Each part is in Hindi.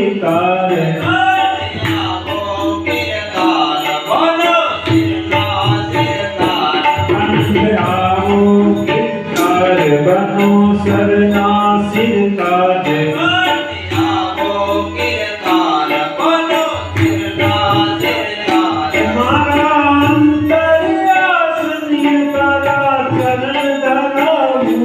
सिरकार बनो सरना सिरकार मारा अंतरयासन ये तारा चरण धराऊ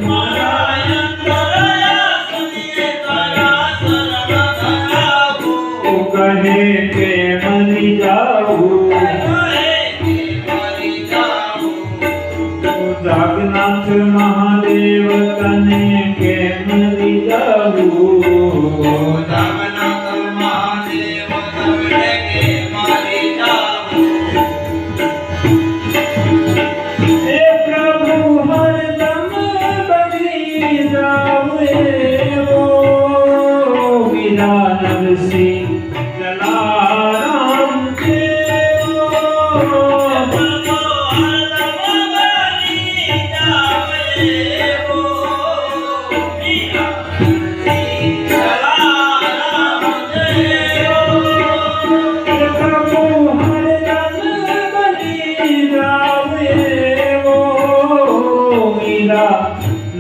मारा अंतरयासन ये तारा चरण धराऊ कहे के मरी जाऊ जागनाथ महादेव तने के मरी जाऊ जागनाथ महादेव तने के मरी जाऊ हे प्रभु हरदम बनी जाऊ ओ वीरा नरसिंह जलाराम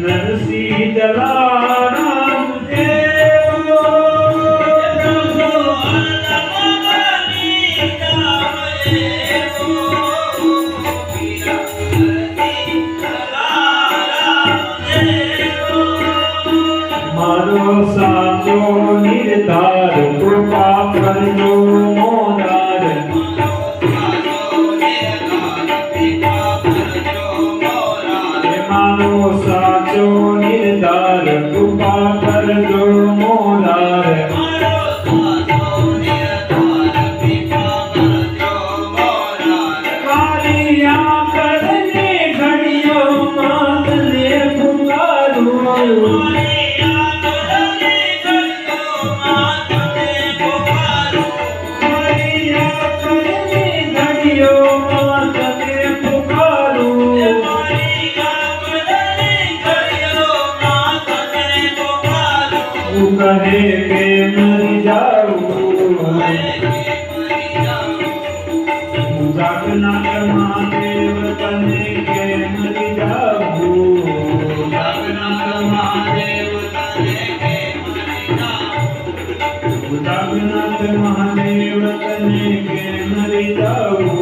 नरसिंह जलाराम देव मारो साचो निर्धार कृपा करजो मोरार मारो साचो निर्धार कृपा करजो मोरार कालिया करने घड़ियों मात ने पुकारू कहे के मरी जाऊ जागनाथ महादेव तने के मरी जाऊ जागनाथ महादेव तने के मरी जाऊ जागनाथ महादेव तने के मरी जाऊ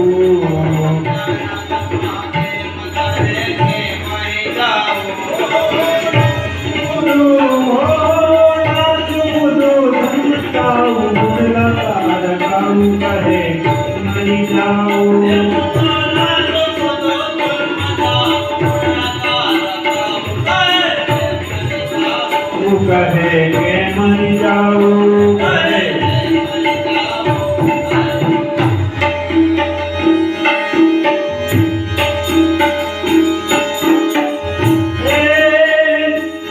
कहे मरी जाओ कहे के मरी जाओ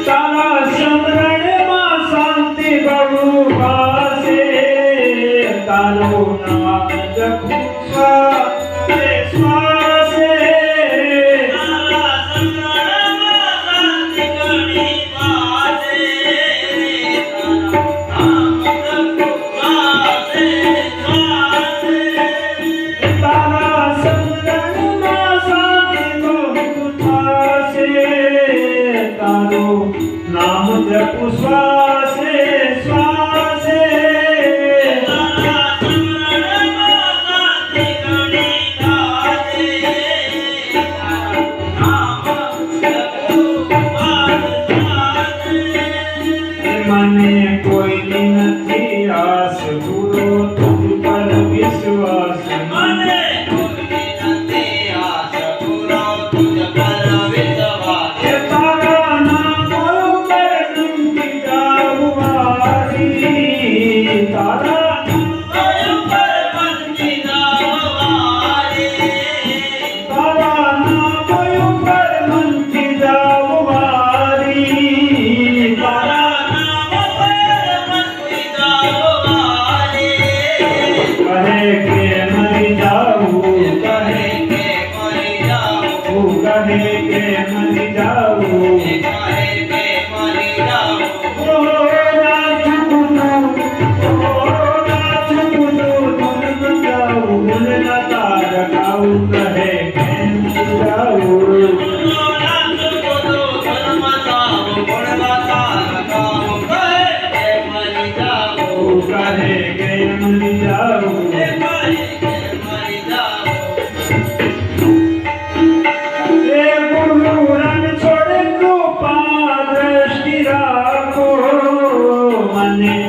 तारा समरण मां शांति बहु भासे तारो नाम जपू स्वासे स्वासे तारा समरण मां शांति घड़ी भासे तारा नाम जपू स्वासे स्वासे तारा समरण मां शांति बहु भासे तारो नाम जपू स्वासे स्वासे मने कोई नहीं आस गुरु तुझ पर विश्वास मने कोई नहीं आस गुरु तुझ पर विश्वास तारा नाम पर नंदी जाऊ वारी तारा नाम पर नंदी जाऊ वारी तारा नाम पर नंदी जाऊ वारी तारा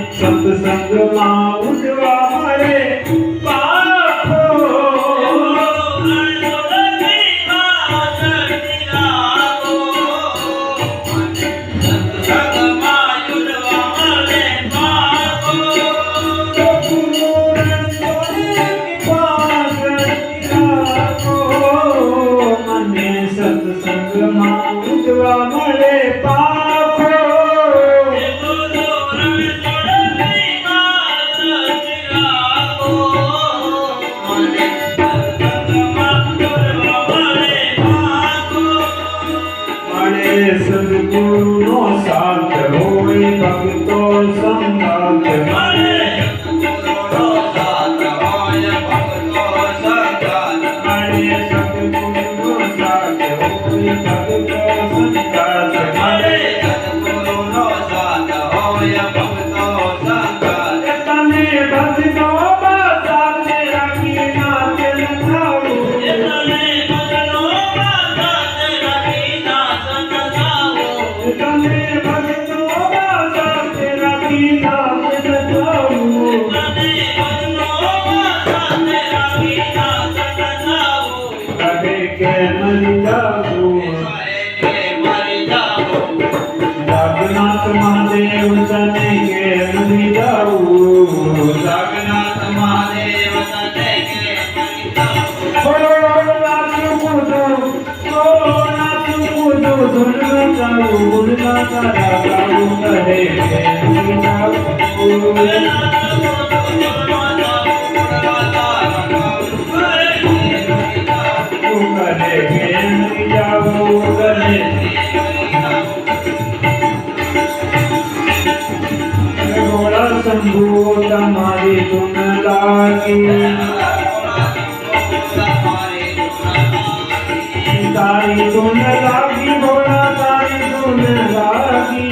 સત્સંગમાં ઉઠવા મળે પાખો. મને સત્સંગમાં ઉઠવા મળે પાખો. સદગુરુનો સાથ હોય ભક્તો સંગાથ મળે. સદગુરુનો સાથ હોય ભક્તો સંગાથ મળે. સદગુરુનો સાથ હોય ભક્તો સંગાથ મળે. સદગુરુનો સાથ હોય ભક્તો સંગાથ. તમે ભક્તો સાથે રાખી નાચે થાવું. जगन्नाथ महादेव तने के मरी जाऊं. जगन्नाथ महादेव तने के मरी जाऊं. बोलो नाथ कूदो, बोलो नाथ कूदो, धुन बजाऊं, गुण गाता गाऊं, करे के मरी जाऊं. करे के मरी जाऊं, करे शंभु तुम्हारी धुन लागी. तारी धुन लागी भोला, तारी धुन लागी.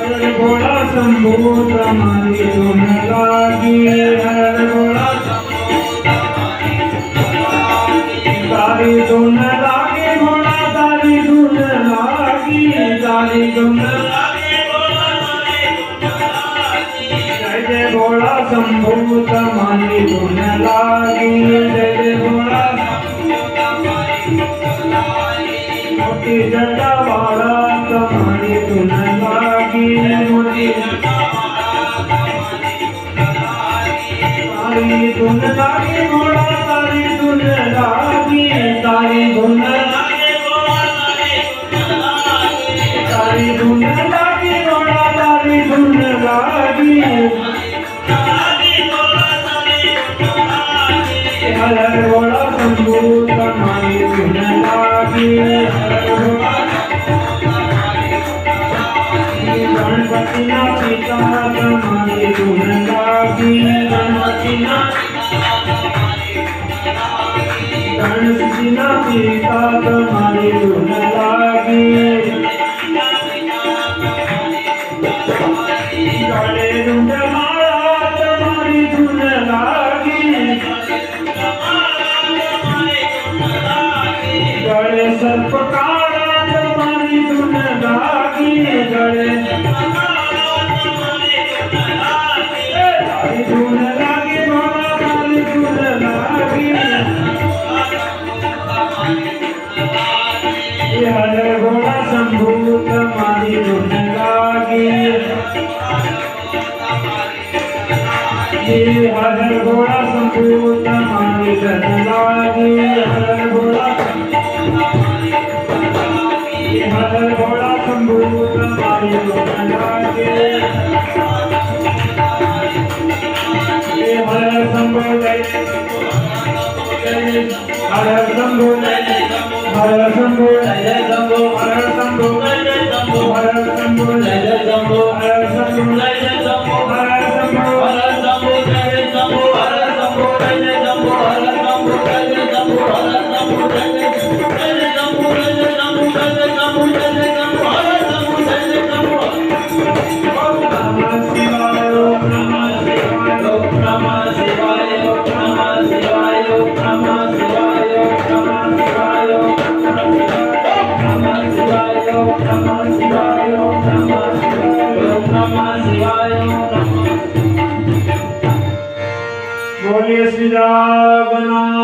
अरे भोला शंभु तुम्हारी धुन लागी. अरे भोला तारी धुन लागी भोला, तारी धुन लागी. तारी धुन लागी भोला, जय जय भोला शंभु तुम्हारी धुन लागी. जय जय भोला मोती जटा वाला तुम्हारी धुन लागी. मोती तारी धुन लागी भोला, तारी धुन लागी. तारी धुन तारी धुन लागी भोला, तारी धुन लागी. हर हर भोला शंभु तुम्हारी धुन लागी. गणपति ना पिता तुम्हारी धुन लागी. गणपति ना गणपति ना पिता तुम्हारी धुन लागी. गले रुंडमाला तुम्हारी धुन लागी. गले सर्प काला तुम्हारी धुन लागी. गले तारी धुन लागी भोला, तारी धुन लागी. हर भोला शंभु तुम्हारी धुन लागी. हर भोला शंभु तुम्हारी धुन लागी. हर भोला शंभु तुम्हारी धुन लागी. हर शंभु जय हर शंभु हर शंभु जय शंभु. हर शंभु हर शंभु जय शंभु. हर शंभु जय शंभु. हर शंभु हर शंभु जय शंभु. हर शंभु जय शंभु. हर शंभु जय शंभु. हर शंभु जय शंभु. जय शंभु जय शंभु. जय शंभु जय शंभु. हर शंभु जय शंभु. ओम नमः शिवाय. ओम नमः शिवाय. ओम नमः शिवाय. ओम नमः शिवाय. ओम नमः शिवाय. ओम नमः शिवाय. ओम नमः शिवाय. ओम नमः शिवाय. ओम नमः શ્રી જગન્નાથ